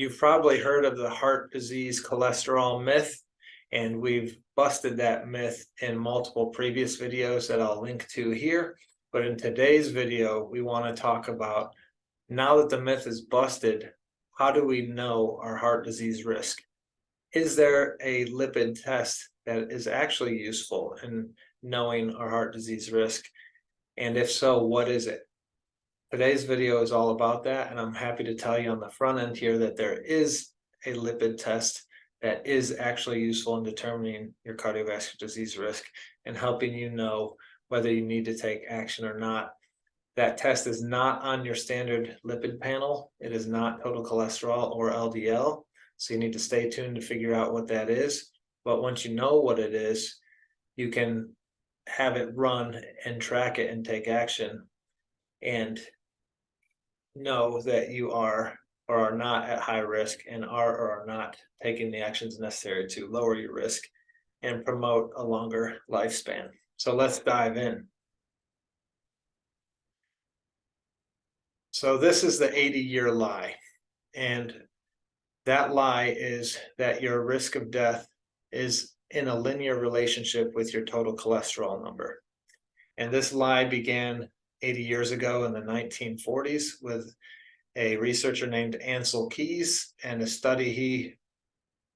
You've probably heard of the heart disease cholesterol myth, and we've busted that myth in multiple previous videos that I'll link to here. But in today's video, we want to talk about, now that the myth is busted, how do we know our heart disease risk? Is there a lipid test that is actually useful in knowing our heart disease risk? And if so, what is it? Today's video is all about that, and I'm happy to tell you on the front end here that there is a lipid test that is actually useful in determining your cardiovascular disease risk and helping you know whether you need to take action or not. That test is not on your standard lipid panel. It is not total cholesterol or LDL, so you need to stay tuned to figure out what that is. But once you know what it is, you can have it run and track it and take action and know that you are or are not at high risk and are or are not taking the actions necessary to lower your risk and promote a longer lifespan. So let's dive in. So this is the 80-year lie, and that lie is that your risk of death is in a linear relationship with your total cholesterol number. And this lie began 80 years ago in the 1940s with a researcher named Ansel Keys and a study he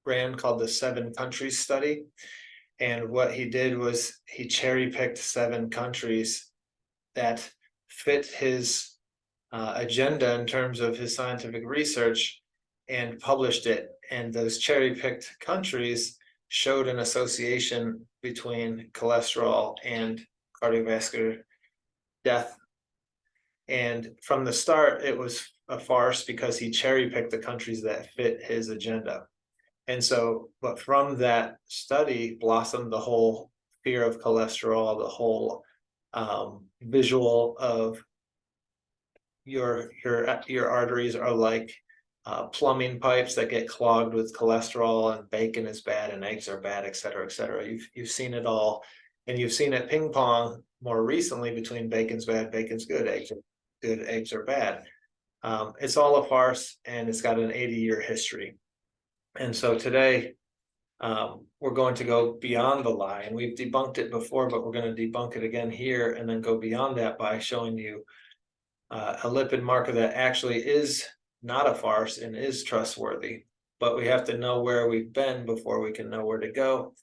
ran called the 7 Countries Study. And what he did was he cherry-picked 7 countries that fit his agenda in terms of his scientific research and published it. And those cherry-picked countries showed an association between cholesterol and cardiovascular death. And from the start, it was a farce because he cherry-picked the countries that fit his agenda. And so, but from that study blossomed the whole fear of cholesterol, the whole visual of your arteries are like plumbing pipes that get clogged with cholesterol, and bacon is bad and eggs are bad, et cetera, et cetera. You've seen it all, and you've seen it ping pong more recently between bacon's bad, bacon's good, eggs are good, eggs are bad. It's all a farce, and it's got an 80-year history. And so today we're going to go beyond the lie, and we've debunked it before, but we're going to debunk it again here and then go beyond that by showing you a lipid marker that actually is not a farce and is trustworthy. But we have to know where we've been before we can know where to go.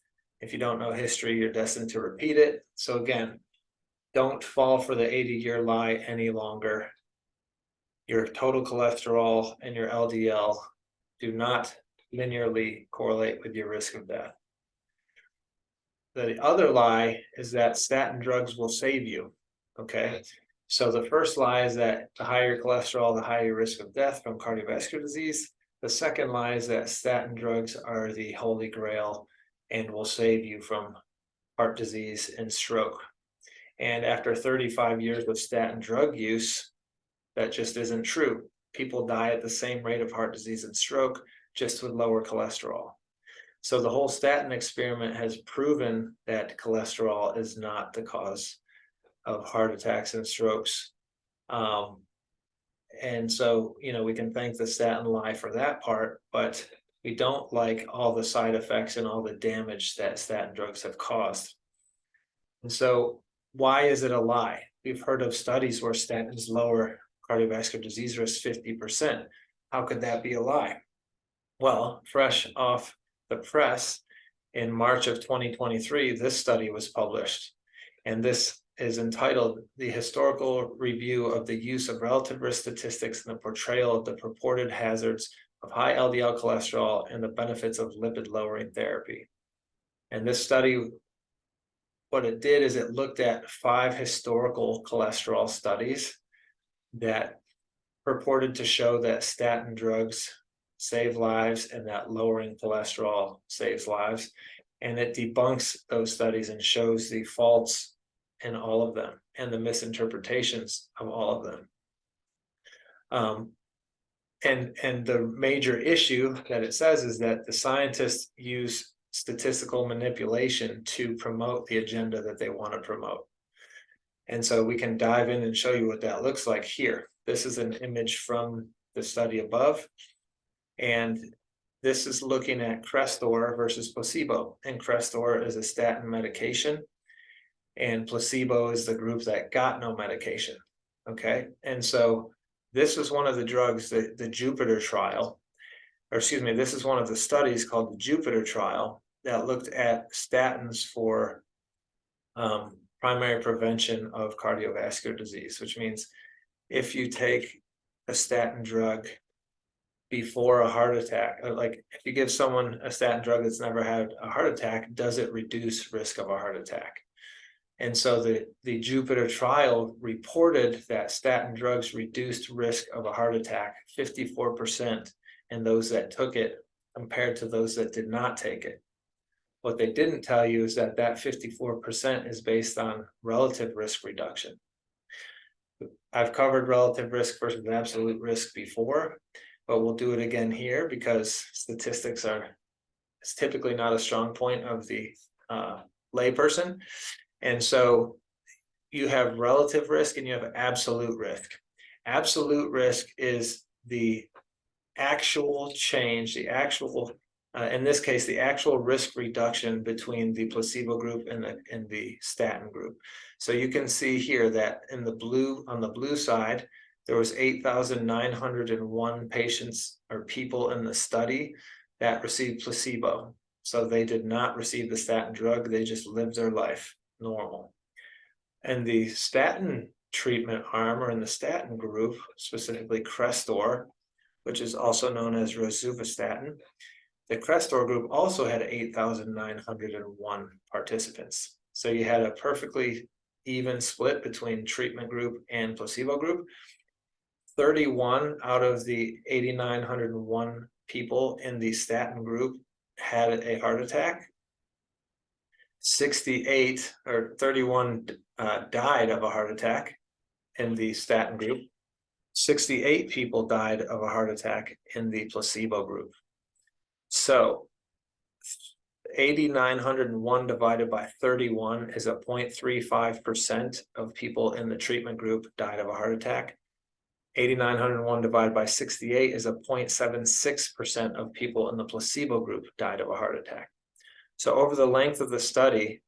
If you don't know history, you're destined to repeat it. So again, don't fall for the 80-year lie any longer. Your total cholesterol and your LDL do not linearly correlate with your risk of death. The other lie is that statin drugs will save you, okay? So the first lie is that the higher cholesterol, the higher risk of death from cardiovascular disease. The second lie is that statin drugs are the holy grail and will save you from heart disease and stroke. And after 35 years of statin drug use, that just isn't true. People die at the same rate of heart disease and stroke, just with lower cholesterol. So the whole statin experiment has proven that cholesterol is not the cause of heart attacks and strokes. And so, we can thank the statin lie for that part, but we don't like all the side effects and all the damage that statin drugs have caused. And so why is it a lie? We've heard of studies where statins lower cardiovascular disease risk 50%. How could that be a lie? Well, fresh off the press, in March of 2023, this study was published, and this is entitled "The Historical Review of the Use of Relative Risk Statistics and the Portrayal of the Purported Hazards of High LDL Cholesterol and the Benefits of Lipid-Lowering Therapy." And this study, what it did is it looked at 5 historical cholesterol studies that purported to show that statin drugs save lives and that lowering cholesterol saves lives. And it debunks those studies and shows the faults in all of them and the misinterpretations of all of them. And the major issue that it says is that the scientists use statistical manipulation to promote the agenda that they want to promote. And so we can dive in and show you what that looks like here. This is an image from the study above. And this is looking at Crestor versus placebo. And Crestor is a statin medication, and placebo is the group that got no medication. Okay. And so this is one of the drugs, the Jupiter trial, or excuse me, this is one of the studies called the Jupiter trial that looked at statins for primary prevention of cardiovascular disease, which means if you take a statin drug before a heart attack, like if you give someone a statin drug that's never had a heart attack, does it reduce risk of a heart attack? And so the Jupiter trial reported that statin drugs reduced risk of a heart attack 54% in those that took it compared to those that did not take it. What they didn't tell you is that 54% is based on relative risk reduction. I've covered relative risk versus absolute risk before, but we'll do it again here because statistics it's typically not a strong point of the layperson. And so you have relative risk and you have absolute risk. Absolute risk is the actual change, in this case, the actual risk reduction between the placebo group and the statin group. So you can see here that on the blue side, there was 8,901 patients or people in the study that received placebo. So they did not receive the statin drug, they just lived their life normal. And the statin treatment arm, or in the statin group, specifically Crestor, which is also known as rosuvastatin, the Crestor group also had 8,901 participants. So you had a perfectly even split between treatment group and placebo group. 31 out of the 8,901 people in the statin group had a heart attack. 68 or 31 died of a heart attack in the statin group. 68 people died of a heart attack in the placebo group. So 8,901 divided by 31 is a 0.35% of people in the treatment group died of a heart attack. 8,901 divided by 68 is a 0.76% of people in the placebo group died of a heart attack. So over the length of the study,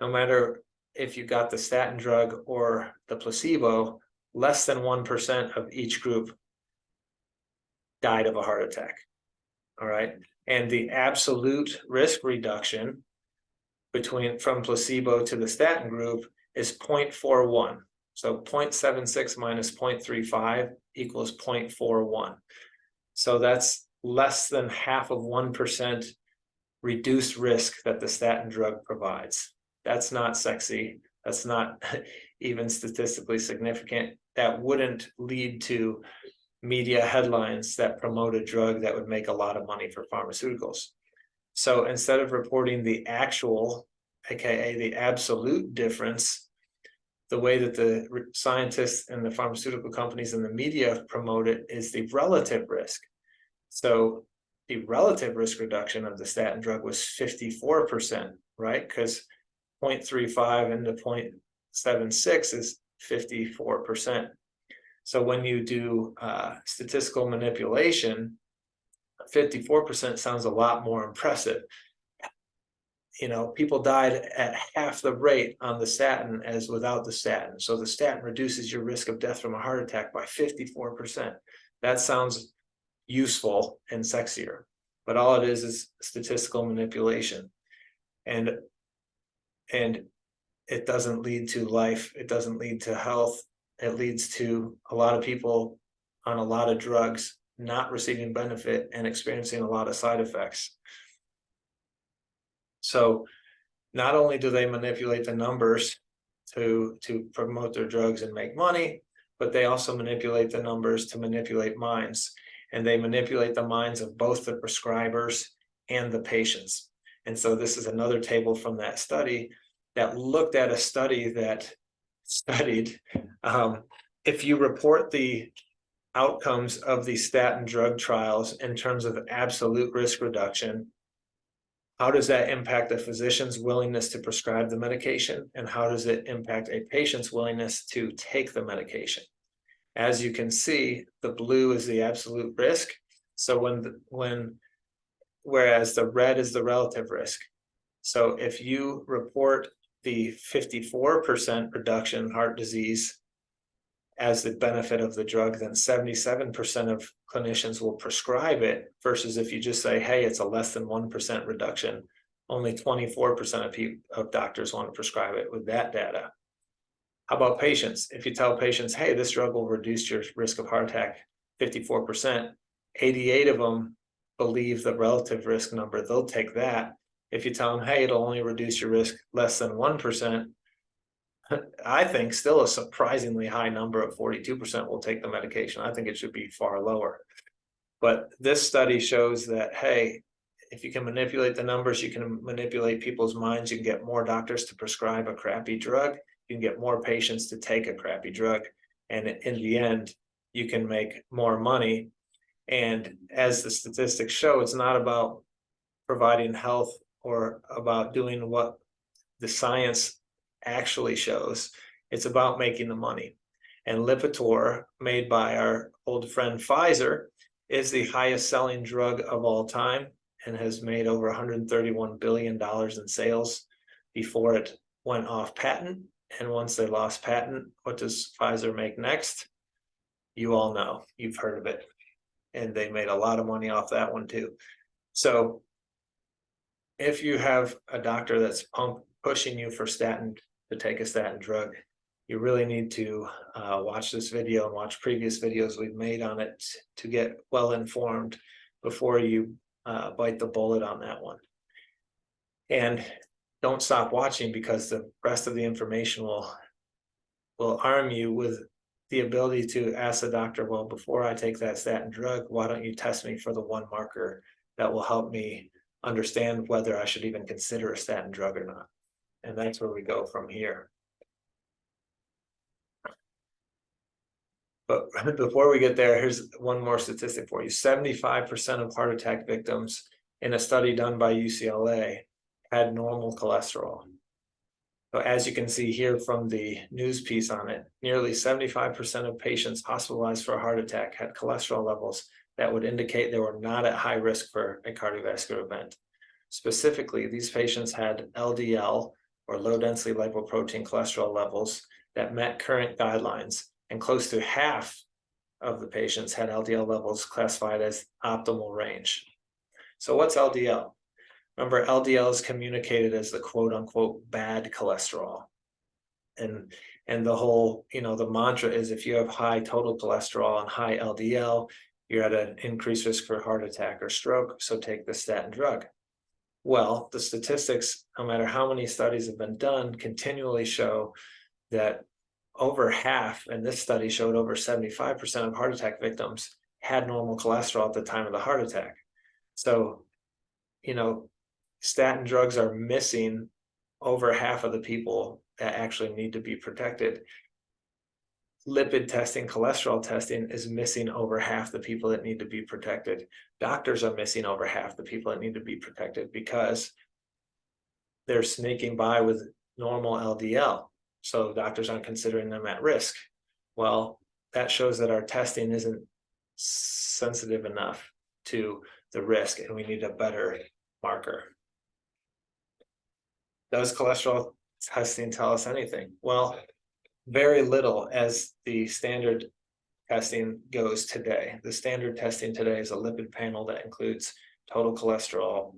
no matter if you got the statin drug or the placebo, less than 1% of each group died of a heart attack. All right. And the absolute risk reduction from placebo to the statin group is 0.41. So 0.76 minus 0.35 equals 0.41. So that's less than half of 1% reduced risk that the statin drug provides. That's not sexy. That's not even statistically significant. That wouldn't lead to media headlines that promote a drug that would make a lot of money for pharmaceuticals. So instead of reporting the actual, aka the absolute difference, the way that the scientists and the pharmaceutical companies and the media promote it is the relative risk. So the relative risk reduction of the statin drug was 54%, right? Because 0.35 into 0.76 is 54%. So when you do statistical manipulation, 54% sounds a lot more impressive. You know, people died at half the rate on the statin as without the statin. So the statin reduces your risk of death from a heart attack by 54%. That sounds useful and sexier, but all it is statistical manipulation. And it doesn't lead to life. It doesn't lead to health. It leads to a lot of people on a lot of drugs not receiving benefit and experiencing a lot of side effects. So not only do they manipulate the numbers to promote their drugs and make money, but they also manipulate the numbers to manipulate minds. And they manipulate the minds of both the prescribers and the patients. And so this is another table from that study that looked at a study that studied if you report the outcomes of the statin drug trials in terms of absolute risk reduction, how does that impact a physician's willingness to prescribe the medication? And how does it impact a patient's willingness to take the medication? As you can see, the blue is the absolute risk. So whereas the red is the relative risk. So if you report the 54% reduction in heart disease as the benefit of the drug, then 77% of clinicians will prescribe it, versus if you just say, hey, it's a less than 1% reduction, only 24% of doctors want to prescribe it with that data. How about patients? If you tell patients, hey, this drug will reduce your risk of heart attack 54%, 88 of them believe the relative risk number, they'll take that. If you tell them, hey, it'll only reduce your risk less than 1%, I think still a surprisingly high number of 42% will take the medication. I think it should be far lower. But this study shows that, hey, if you can manipulate the numbers, you can manipulate people's minds, you can get more doctors to prescribe a crappy drug, you can get more patients to take a crappy drug, and in the end, you can make more money. And as the statistics show, it's not about providing health or about doing what the science actually shows. It's about making the money. And Lipitor, made by our old friend Pfizer, is the highest selling drug of all time and has made over $131 billion in sales before it went off patent. And once they lost patent, what does Pfizer make next? You all know, you've heard of it. And they made a lot of money off that one too. So if you have a doctor that's pushing you for statin, to take a statin drug, you really need to watch this video and watch previous videos we've made on it to get well informed before you bite the bullet on that one. And don't stop watching, because the rest of the information will arm you with the ability to ask the doctor, well, before I take that statin drug, why don't you test me for the one marker that will help me understand whether I should even consider a statin drug or not. And that's where we go from here. But before we get there, here's one more statistic for you. 75% of heart attack victims in a study done by UCLA had normal cholesterol. So as you can see here from the news piece on it, nearly 75% of patients hospitalized for a heart attack had cholesterol levels that would indicate they were not at high risk for a cardiovascular event. Specifically, these patients had LDL, or low density lipoprotein cholesterol levels, that met current guidelines, and close to half of the patients had LDL levels classified as optimal range. So what's LDL? Remember, LDL is communicated as the quote unquote bad cholesterol. And the whole, the mantra is, if you have high total cholesterol and high LDL, you're at an increased risk for heart attack or stroke, so take the statin drug. Well, the statistics, no matter how many studies have been done, continually show that over half, and this study showed over 75% of heart attack victims had normal cholesterol at the time of the heart attack. So, statin drugs are missing over half of the people that actually need to be protected. Lipid testing, cholesterol testing is missing over half the people that need to be protected. Doctors are missing over half the people that need to be protected because they're sneaking by with normal LDL. So doctors aren't considering them at risk. Well, that shows that our testing isn't sensitive enough to the risk, and we need a better marker. Does cholesterol testing tell us anything? Well, very little as the standard testing goes today. The standard testing today is a lipid panel that includes total cholesterol,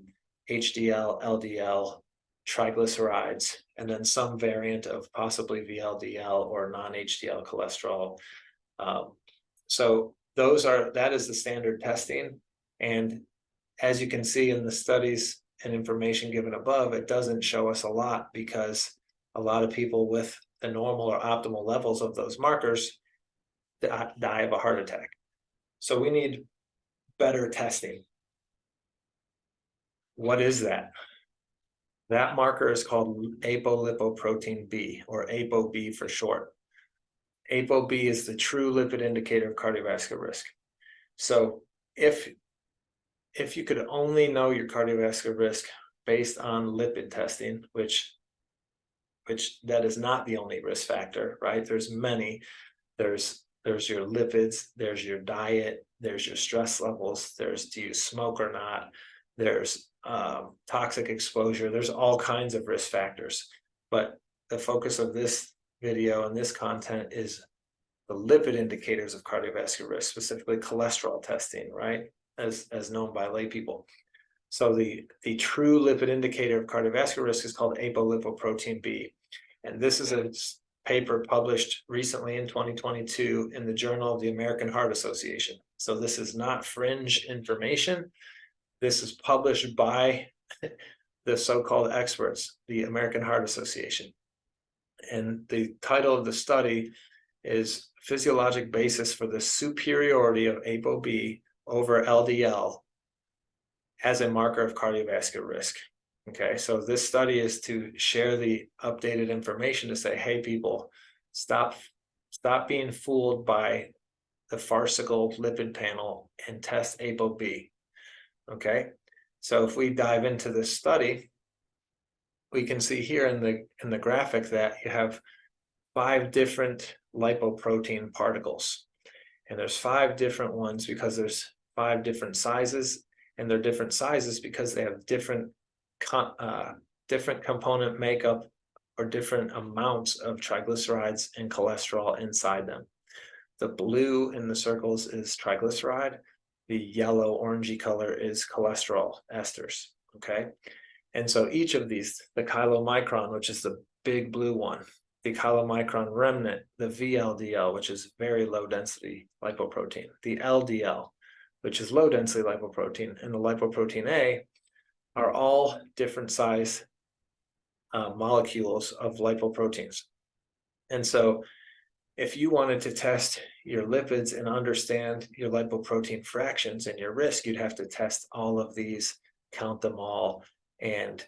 HDL, LDL, triglycerides, and then some variant of possibly VLDL or non-HDL cholesterol. So that is the standard testing. And as you can see in the studies and information given above, it doesn't show us a lot, because a lot of people with the normal or optimal levels of those markers die of a heart attack. So we need better testing. What is that? That marker is called apolipoprotein B, or ApoB for short. ApoB is the true lipid indicator of cardiovascular risk. So if you could only know your cardiovascular risk based on lipid testing, which that is not the only risk factor, right? There's many. There's there's your lipids, there's your diet, there's your stress levels, there's do you smoke or not, there's toxic exposure, there's all kinds of risk factors. But the focus of this video and this content is the lipid indicators of cardiovascular risk, specifically cholesterol testing, right? As known by lay people. So the true lipid indicator of cardiovascular risk is called apolipoprotein B. And this is a paper published recently in 2022 in the Journal of the American Heart Association. So this is not fringe information. This is published by the so-called experts, the American Heart Association. And the title of the study is Physiologic Basis for the Superiority of ApoB over LDL as a marker of cardiovascular risk. Okay, so this study is to share the updated information to say, hey, people, stop being fooled by the farcical lipid panel and test ApoB. Okay, so if we dive into this study, we can see here in the graphic that you have 5 different lipoprotein particles, and there's 5 different ones because there's 5 different sizes, and they're different sizes because they have different component makeup or different amounts of triglycerides and cholesterol inside them. The blue in the circles is triglyceride. The yellow orangey color is cholesterol esters. Okay, and so each of these, the chylomicron, which is the big blue one, the chylomicron remnant, the VLDL, which is very low density lipoprotein, the LDL, which is low density lipoprotein, and the lipoprotein A, are all different size molecules of lipoproteins. And so if you wanted to test your lipids and understand your lipoprotein fractions and your risk, you'd have to test all of these, count them all, and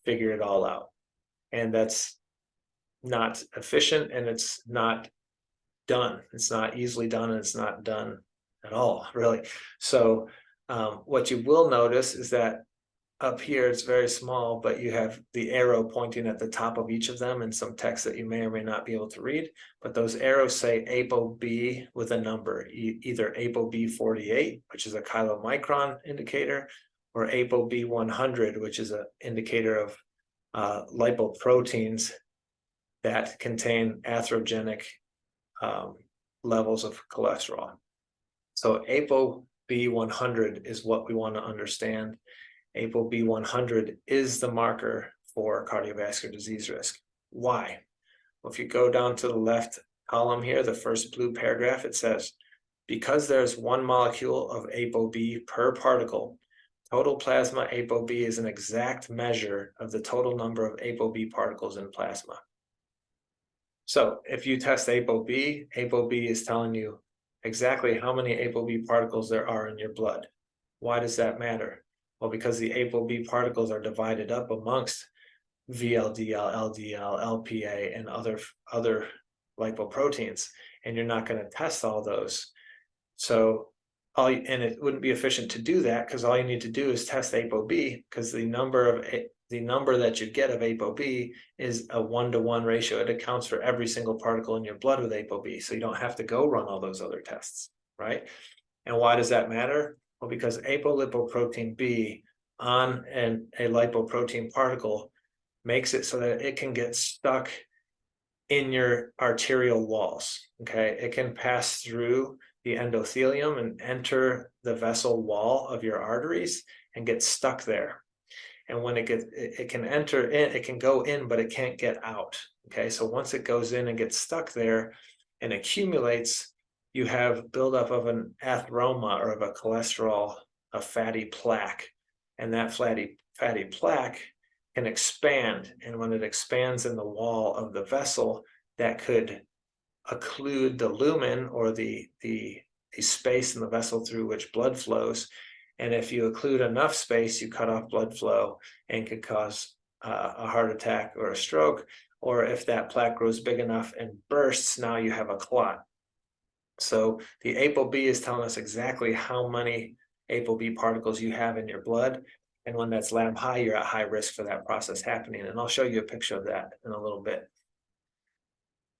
figure it all out. And that's not efficient, and it's not done. It's not easily done, and it's not done at all, really. So what you will notice is that up here it's very small, but you have the arrow pointing at the top of each of them and some text that you may or may not be able to read. But those arrows say ApoB with a number, either ApoB 48, which is a chylomicron indicator, or ApoB 100, which is an indicator of lipoproteins that contain atherogenic levels of cholesterol. So ApoB 100 is what we want to understand. ApoB 100 is the marker for cardiovascular disease risk. Why? Well, if you go down to the left column here, the first blue paragraph, it says, because there's 1 molecule of ApoB per particle, total plasma ApoB is an exact measure of the total number of ApoB particles in plasma. So if you test ApoB, ApoB is telling you exactly how many ApoB particles there are in your blood. Why does that matter? Well, because the ApoB particles are divided up amongst VLDL, LDL, LPA, and other lipoproteins, and you're not going to test all those. So and it wouldn't be efficient to do that, because all you need to do is test ApoB, because the number that you get of ApoB is a 1-to-1 ratio. It accounts for every single particle in your blood with ApoB, so you don't have to go run all those other tests, right? And why does that matter? Well, because apolipoprotein B on a lipoprotein particle makes it so that it can get stuck in your arterial walls, okay? It can pass through the endothelium and enter the vessel wall of your arteries and get stuck there. And when it can enter in, it can go in, but it can't get out, okay? So once it goes in and gets stuck there and accumulates, you have buildup of an atheroma, or of a cholesterol, a fatty plaque. And that fatty plaque can expand. And when it expands in the wall of the vessel, that could occlude the lumen, or the space in the vessel through which blood flows. And if you occlude enough space, you cut off blood flow and could cause a heart attack or a stroke. Or if that plaque grows big enough and bursts, now you have a clot. So the ApoB is telling us exactly how many ApoB particles you have in your blood. And when that's lab high, you're at high risk for that process happening. And I'll show you a picture of that in a little bit.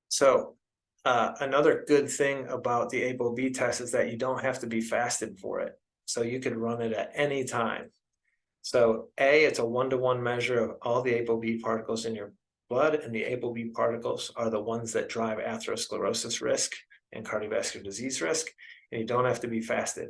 So Another good thing about the ApoB test is that you don't have to be fasted for it. So you could run it at any time. So it's a 1-to-1 measure of all the ApoB particles in your blood, and the ApoB particles are the ones that drive atherosclerosis risk and cardiovascular disease risk, and you don't have to be fasted.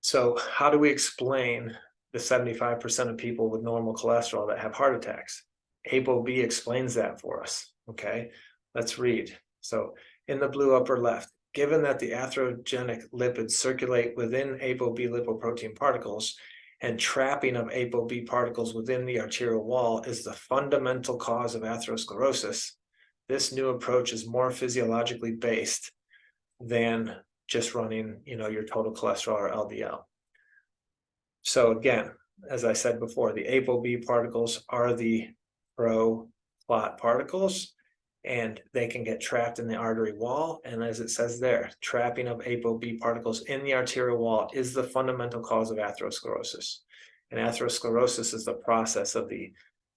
So how do we explain the 75% of people with normal cholesterol that have heart attacks? ApoB explains that for us, okay? Let's read. So in the blue upper left, given that the atherogenic lipids circulate within ApoB lipoprotein particles and trapping of ApoB particles within the arterial wall is the fundamental cause of atherosclerosis, this new approach is more physiologically based than just running, your total cholesterol or LDL. So again, as I said before, the ApoB particles are the pro-clot particles, and they can get trapped in the artery wall. And as it says there, trapping of ApoB particles in the arterial wall is the fundamental cause of atherosclerosis. And atherosclerosis is the process of the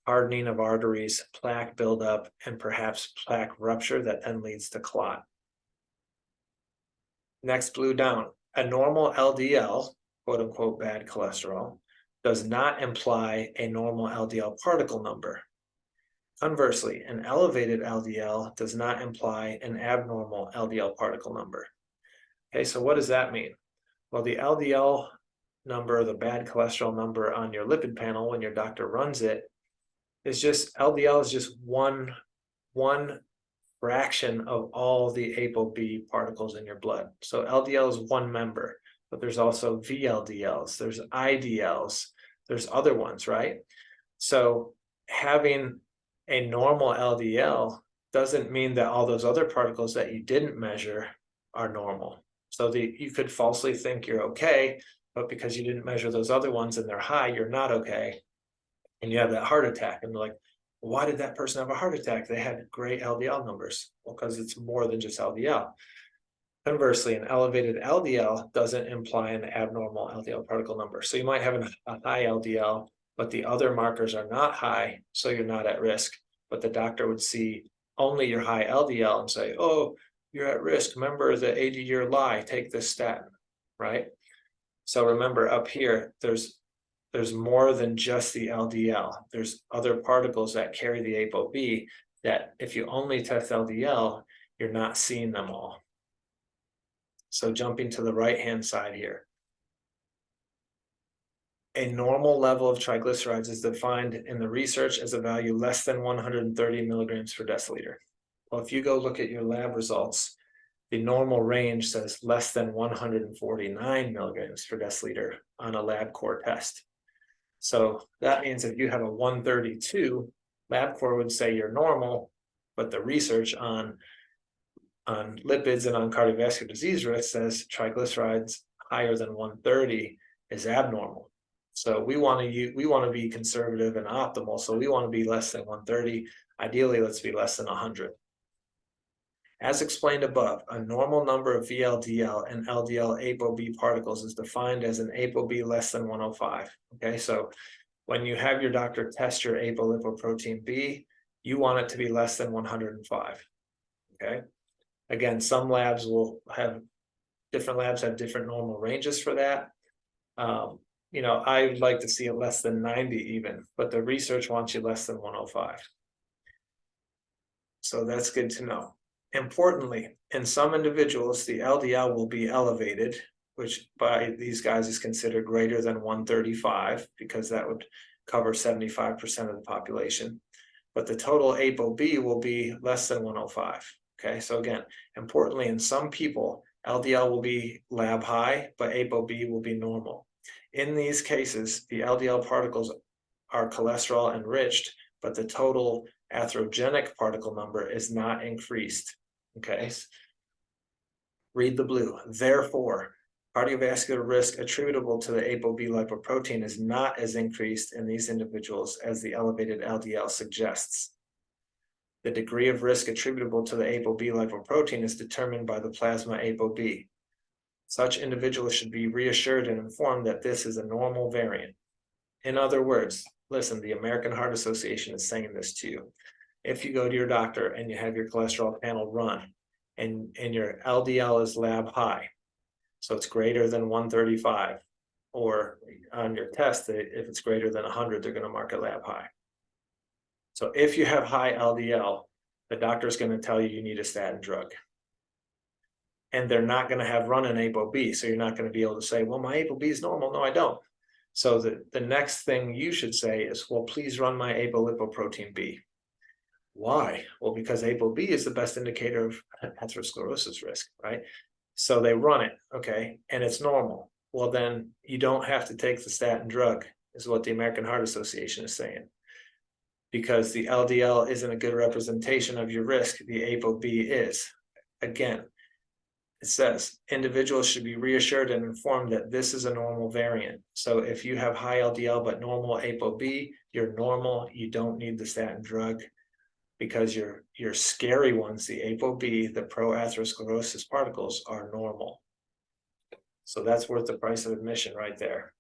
hardening of arteries, plaque buildup, and perhaps plaque rupture that then leads to clot. Next blue down, a normal LDL, quote unquote bad cholesterol, does not imply a normal LDL particle number. Conversely, an elevated LDL does not imply an abnormal LDL particle number. Okay, so what does that mean? Well, the LDL number, the bad cholesterol number on your lipid panel when your doctor runs it, is just, LDL is just one fraction of all the ApoB particles in your blood. So LDL is one member, but there's also VLDLs, there's IDLs, there's other ones, right? So having a normal LDL doesn't mean that all those other particles that you didn't measure are normal. So you could falsely think you're okay, but because you didn't measure those other ones and they're high, you're not okay. And you have that heart attack, and they're like, why did that person have a heart attack? They had great LDL numbers. Well, because it's more than just LDL. Conversely, an elevated LDL doesn't imply an abnormal LDL particle number. So you might have a high LDL, but the other markers are not high, so you're not at risk. But the doctor would see only your high LDL and say, oh, you're at risk. Remember the 80-year lie, take this statin, right? So remember up here, there's more than just the LDL. There's other particles that carry the ApoB that if you only test LDL, you're not seeing them all. So jumping to the right-hand side here. A normal level of triglycerides is defined in the research as a value less than 130 milligrams per deciliter. Well, if you go look at your lab results, the normal range says less than 149 milligrams per deciliter on a LabCorp test. So that means if you have a 132, LabCorp would say you're normal, but the research on lipids and on cardiovascular disease risk says triglycerides higher than 130 is abnormal. So we want to be conservative and optimal. So we want to be less than 130. Ideally, let's be less than 100. As explained above, a normal number of VLDL and LDL ApoB particles is defined as an ApoB less than 105. Okay, so when you have your doctor test your apolipoprotein B, you want it to be less than 105. Okay, again, some labs will have different normal ranges for that. I would like to see it less than 90 even, but the research wants you less than 105. So that's good to know. Importantly, in some individuals, the LDL will be elevated, which by these guys is considered greater than 135 because that would cover 75% of the population. But the total ApoB will be less than 105. Okay, so again, importantly, in some people, LDL will be lab high, but ApoB will be normal. In these cases, the LDL particles are cholesterol enriched, but the total atherogenic particle number is not increased. Okay, read the blue. Therefore, cardiovascular risk attributable to the ApoB lipoprotein is not as increased in these individuals as the elevated LDL suggests. The degree of risk attributable to the ApoB lipoprotein is determined by the plasma ApoB. Such individuals should be reassured and informed that this is a normal variant. In other words, listen, the American Heart Association is saying this to you. if you go to your doctor and you have your cholesterol panel run and your LDL is lab high, so it's greater than 135, or on your test, if it's greater than 100, they're going to mark it lab high. So if you have high LDL, the doctor is going to tell you need a statin drug. And they're not going to have run an ApoB, so you're not going to be able to say, well, my ApoB is normal. No, I don't. So the next thing you should say is, well, please run my apolipoprotein B. Why? Well, because ApoB is the best indicator of atherosclerosis risk, right? So they run it, okay, and it's normal. Well, then you don't have to take the statin drug, is what the American Heart Association is saying. Because the LDL isn't a good representation of your risk, the ApoB is. Again, it says individuals should be reassured and informed that this is a normal variant. So if you have high LDL but normal ApoB, you're normal. You don't need the statin drug, because your scary ones, the ApoB, the pro-atherosclerosis particles, are normal. So that's worth the price of admission right there.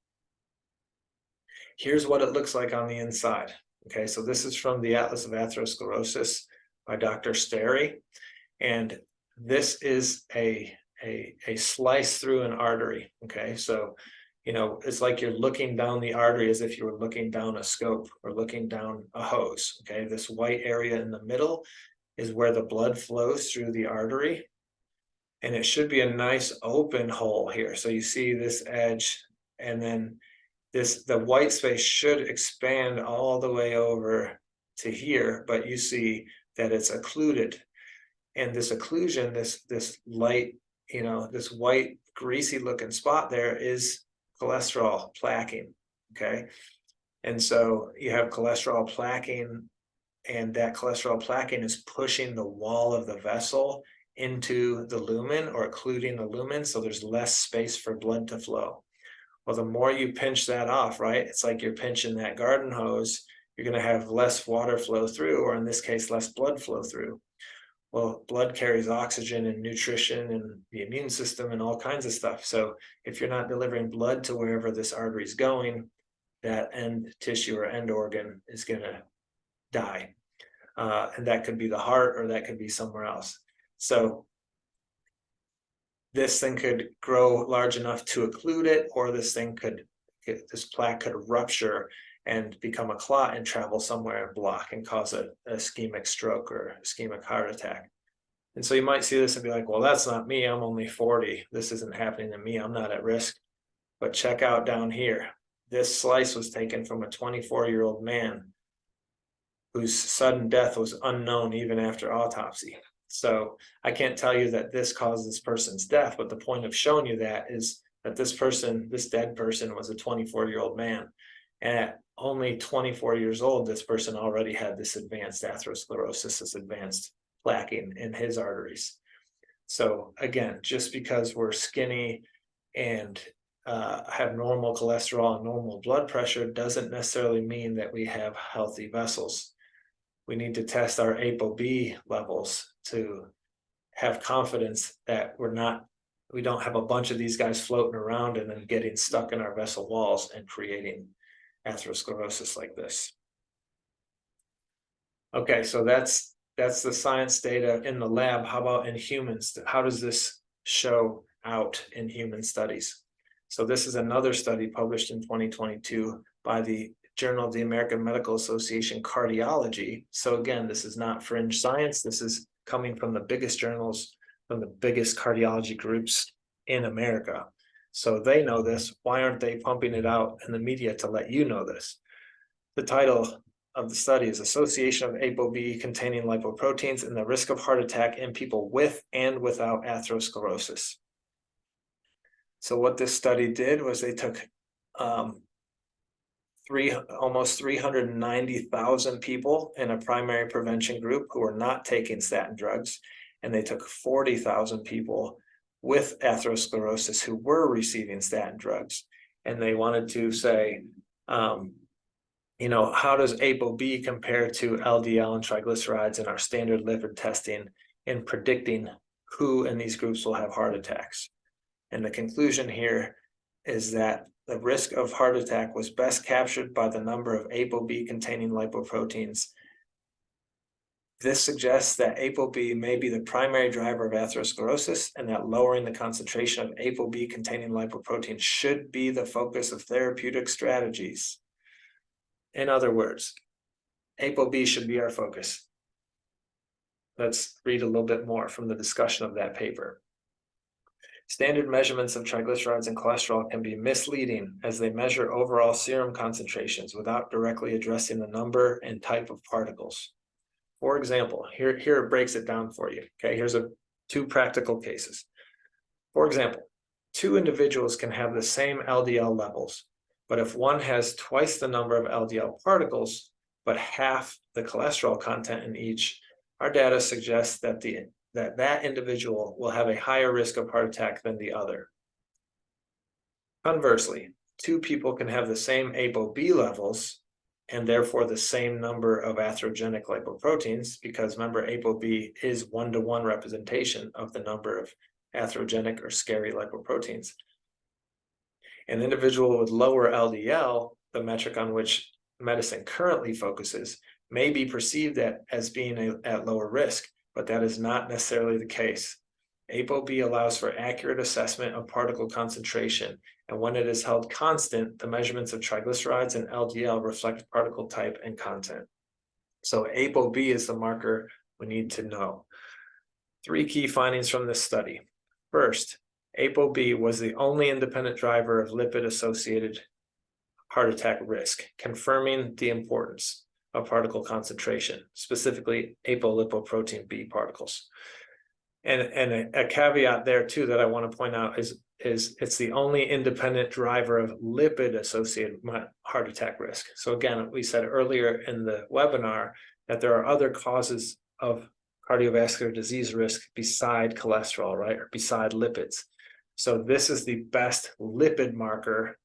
Here's what it looks like on the inside. Okay, so this is from the Atlas of Atherosclerosis by Dr. Sterry. And this is a slice through an artery. Okay, so it's like you're looking down the artery as if you were looking down a scope or looking down a hose. Okay, this white area in the middle is where the blood flows through the artery. And it should be a nice open hole here. So you see this edge, and then the white space should expand all the way over to here, but you see that it's occluded. And this occlusion, this light, this white greasy looking spot there is cholesterol plaquing, okay? And so you have cholesterol plaquing, and that cholesterol plaquing is pushing the wall of the vessel into the lumen, or occluding the lumen, so there's less space for blood to flow. Well, the more you pinch that off, right, it's like you're pinching that garden hose, you're going to have less water flow through, or in this case, less blood flow through. Well, blood carries oxygen and nutrition and the immune system and all kinds of stuff. So if you're not delivering blood to wherever this artery is going, that end tissue or end organ is going to die. And that could be the heart, or that could be somewhere else. So this thing could grow large enough to occlude it, or this plaque could rupture and become a clot and travel somewhere and block and cause a ischemic stroke or ischemic heart attack. And so you might see this and be like, well, that's not me. I'm only 40. This isn't happening to me. I'm not at risk. But check out down here. This slice was taken from a 24-year-old man whose sudden death was unknown even after autopsy. So I can't tell you that this caused this person's death, but the point of showing you that is that this dead person was a 24-year-old man. And at only 24 years old, this person already had this advanced atherosclerosis, this advanced plaquing in his arteries. So again, just because we're skinny and have normal cholesterol and normal blood pressure doesn't necessarily mean that we have healthy vessels. We need to test our ApoB levels to have confidence that we don't have a bunch of these guys floating around and then getting stuck in our vessel walls and creating atherosclerosis like this. Okay, so that's the science data in the lab. How about in humans? How does this show out in human studies? So this is another study published in 2022 by the Journal of the American Medical Association Cardiology. So again, this is not fringe science. This is coming from the biggest journals, from the biggest cardiology groups in America. So they know this. Why aren't they pumping it out in the media to let you know this? The title of the study is Association of ApoB containing lipoproteins and the risk of heart attack in people with and without atherosclerosis. So what this study did was they took almost 390,000 people in a primary prevention group who were not taking statin drugs, and they took 40,000 people with atherosclerosis who were receiving statin drugs, and they wanted to say, how does ApoB compare to LDL and triglycerides in our standard lipid testing in predicting who in these groups will have heart attacks? And the conclusion here is that the risk of heart attack was best captured by the number of ApoB containing lipoproteins This suggests that ApoB may be the primary driver of atherosclerosis and that lowering the concentration of ApoB containing lipoprotein should be the focus of therapeutic strategies. In other words, ApoB should be our focus. Let's read a little bit more from the discussion of that paper. Standard measurements of triglycerides and cholesterol can be misleading as they measure overall serum concentrations without directly addressing the number and type of particles. For example, here it breaks it down for you. Okay, here's two practical cases. For example, two individuals can have the same LDL levels, but if one has twice the number of LDL particles, but half the cholesterol content in each, our data suggests that that individual will have a higher risk of heart attack than the other. Conversely, two people can have the same ApoB levels and therefore the same number of atherogenic lipoproteins, because remember, ApoB is 1-to-1 representation of the number of atherogenic or scary lipoproteins. An individual with lower LDL, the metric on which medicine currently focuses, may be perceived as being at lower risk, but that is not necessarily the case. ApoB allows for accurate assessment of particle concentration, and when it is held constant, the measurements of triglycerides and LDL reflect particle type and content. So ApoB is the marker we need to know. 3 key findings from this study. First, ApoB was the only independent driver of lipid-associated heart attack risk, confirming the importance of particle concentration, specifically apolipoprotein B particles. And a caveat there too that I want to point out is it's the only independent driver of lipid-associated heart attack risk. So again, we said earlier in the webinar that there are other causes of cardiovascular disease risk beside cholesterol, right, or beside lipids. So this is the best lipid marker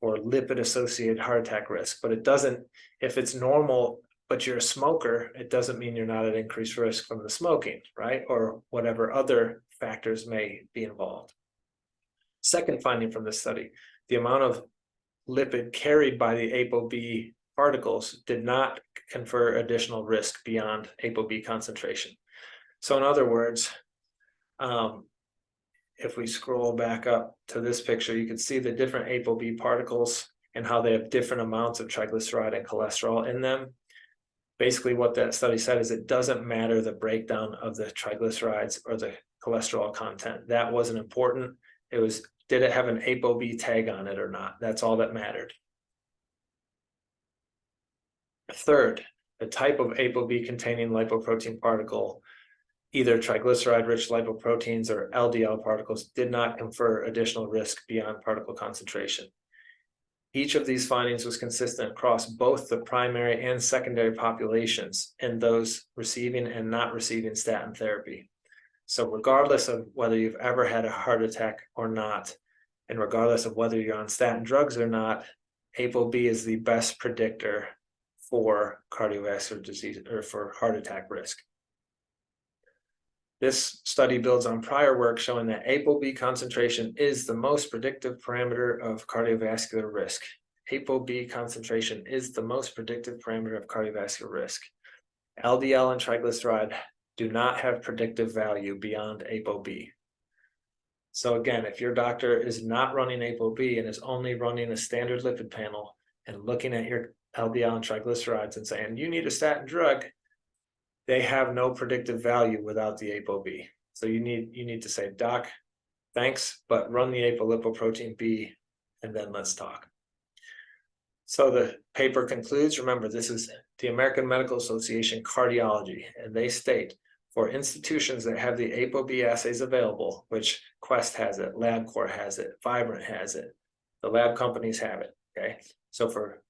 for lipid-associated heart attack risk, but it doesn't, if it's normal, but you're a smoker, it doesn't mean you're not at increased risk from the smoking, right? Or whatever other factors may be involved. Second finding from this study, the amount of lipid carried by the ApoB particles did not confer additional risk beyond ApoB concentration. So in other words, if we scroll back up to this picture, you can see the different ApoB particles and how they have different amounts of triglyceride and cholesterol in them. Basically, what that study said is it doesn't matter the breakdown of the triglycerides or the cholesterol content. That wasn't important. It was, did it have an ApoB tag on it or not? That's all that mattered. Third, the type of ApoB containing lipoprotein particle, either triglyceride-rich lipoproteins or LDL particles, did not confer additional risk beyond particle concentration. Each of these findings was consistent across both the primary and secondary populations and those receiving and not receiving statin therapy. So regardless of whether you've ever had a heart attack or not, and regardless of whether you're on statin drugs or not, ApoB is the best predictor for cardiovascular disease or for heart attack risk. This study builds on prior work showing that ApoB concentration is the most predictive parameter of cardiovascular risk. ApoB concentration is the most predictive parameter of cardiovascular risk. LDL and triglyceride do not have predictive value beyond ApoB. So again, if your doctor is not running ApoB and is only running a standard lipid panel and looking at your LDL and triglycerides and saying, you need a statin drug, they have no predictive value without the ApoB. So you need to say, doc, thanks, but run the apolipoprotein B and then let's talk. So the paper concludes, remember, this is the American Medical Association Cardiology, and they state, for institutions that have the ApoB assays available, which Quest has it, LabCorp has it, Vibrant has it, the lab companies have it, okay? So for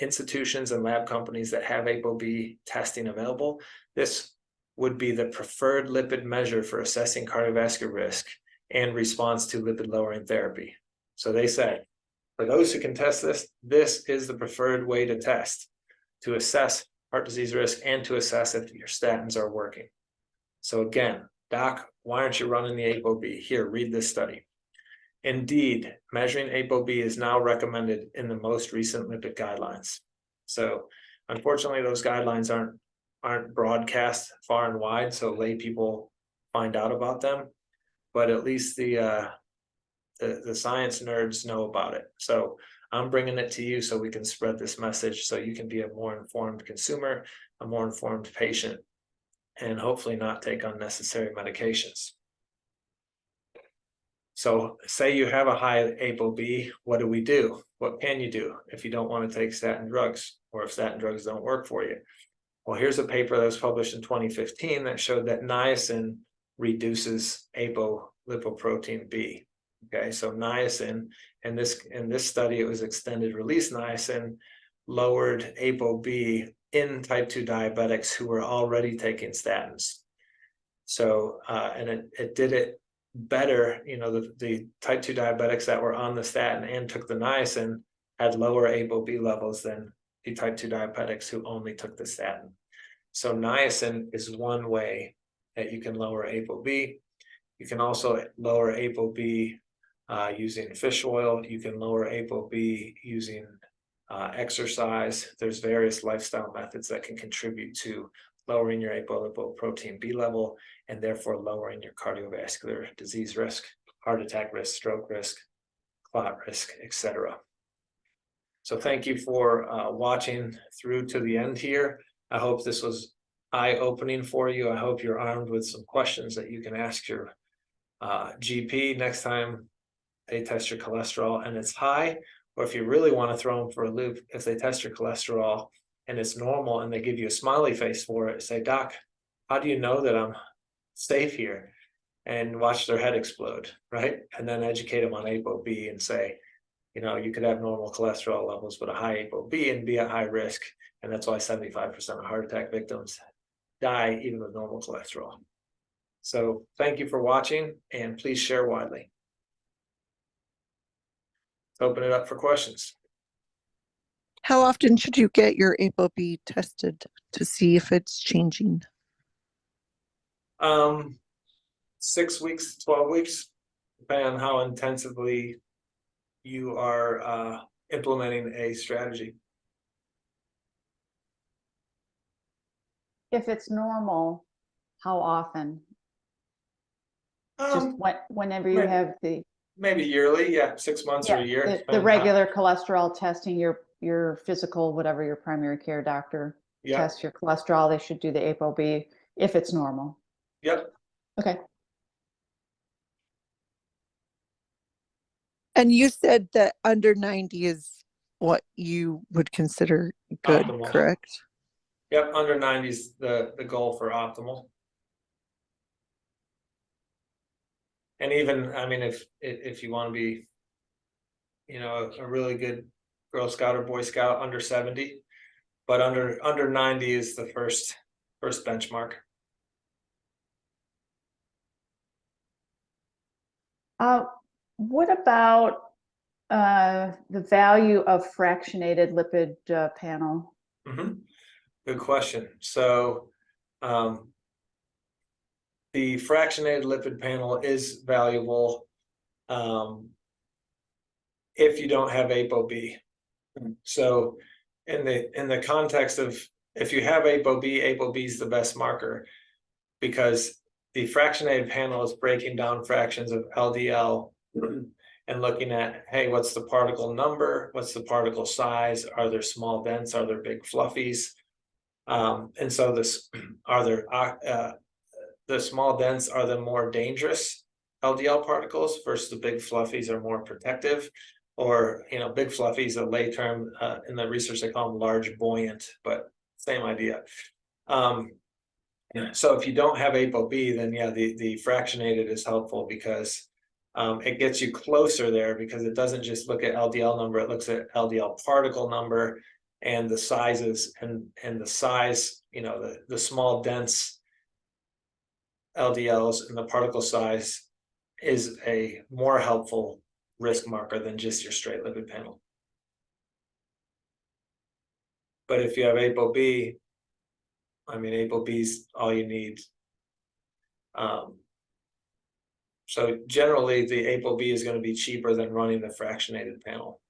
institutions and lab companies that have ApoB testing available, this would be the preferred lipid measure for assessing cardiovascular risk and response to lipid-lowering therapy. So they say, for those who can test this, this is the preferred way to test, to assess heart disease risk and to assess if your statins are working. So again, doc, why aren't you running the ApoB? Here, read this study. Indeed, measuring ApoB is now recommended in the most recent lipid guidelines. So unfortunately, those guidelines aren't aren't broadcast far and wide, so lay people find out about them. But at least the science nerds know about it. So I'm bringing it to you so we can spread this message, so you can be a more informed consumer, a more informed patient, and hopefully not take unnecessary medications. So say you have a high ApoB, what do? What can you do if you don't want to take statin drugs, or if statin drugs don't work for you? Well, here's a paper that was published in 2015 that showed that niacin reduces apolipoprotein B. Okay, so niacin, in this study, it was extended release niacin, lowered ApoB in type 2 diabetics who were already taking statins. So, and it did it better. You know, the type 2 diabetics that were on the statin and took the niacin had lower ApoB levels than the type 2 diabetics who only took the statin. So niacin is one way that you can lower ApoB. You can also lower ApoB using fish oil. You can lower ApoB using exercise. There's various lifestyle methods that can contribute to lowering your apolipoprotein B level, and therefore lowering your cardiovascular disease risk, heart attack risk, stroke risk, clot risk, etc. So thank you for watching through to the end here. I hope this was eye-opening for you. I hope you're armed with some questions that you can ask your GP next time they test your cholesterol and it's high, or if you really want to throw them for a loop, if they test your cholesterol and it's normal and they give you a smiley face for it, say, "Doc, how do you know that I'm safe here?" And watch their head explode, right? And then educate them on ApoB and say, you know, you could have normal cholesterol levels, but a high ApoB and be at high risk. And that's why 75% of heart attack victims die even with normal cholesterol. So thank you for watching, and please share widely. Let's open it up for questions. How often should you get your ApoB tested to see if it's changing? 6 weeks, 12 weeks, depending on how intensively you are implementing a strategy. If it's normal, how often? Just whenever you have the maybe yearly, yeah, 6 months or a year. the regular cholesterol testing, your physical, whatever your primary care doctor tests your cholesterol, they should do the ApoB if it's normal. Yep. Okay. And you said that under 90 is what you would consider good, Optimal. Correct? Yep, under 90 is the goal for optimal. And even, I mean, if you want to be, you know, a really good Girl Scout or Boy Scout, under 70, but under 90 is the first benchmark. What about the value of fractionated lipid panel? Good question. So the fractionated lipid panel is valuable if you don't have ApoB. So in the context of, if you have ApoB, ApoB is the best marker, because the fractionated panel is breaking down fractions of LDL and looking at, hey, what's the particle number? What's the particle size? Are there small dents? Are there big fluffies? And so the small dents are the more dangerous LDL particles versus the big fluffies are more protective. Or, you know, big fluffies, a lay term in the research, they call them large buoyant, but same idea. So if you don't have ApoB, then yeah, the fractionated is helpful because it gets you closer there, because it doesn't just look at LDL number, it looks at LDL particle number and the sizes, and the size, you know, the small dense LDLs and the particle size is a more helpful risk marker than just your straight lipid panel. But if you have ApoB, I mean, ApoB is all you need. So generally, the ApoB is going to be cheaper than running the fractionated panel.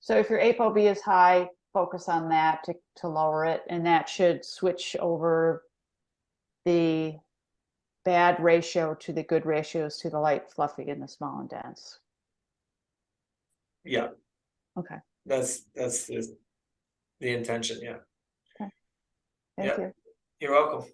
So if your ApoB is high, focus on that to lower it, and that should switch over the bad ratio to the good ratios to the light, fluffy, and the small and dense. Yeah, Okay, that's the intention, yeah. thank Yeah. you. You're welcome.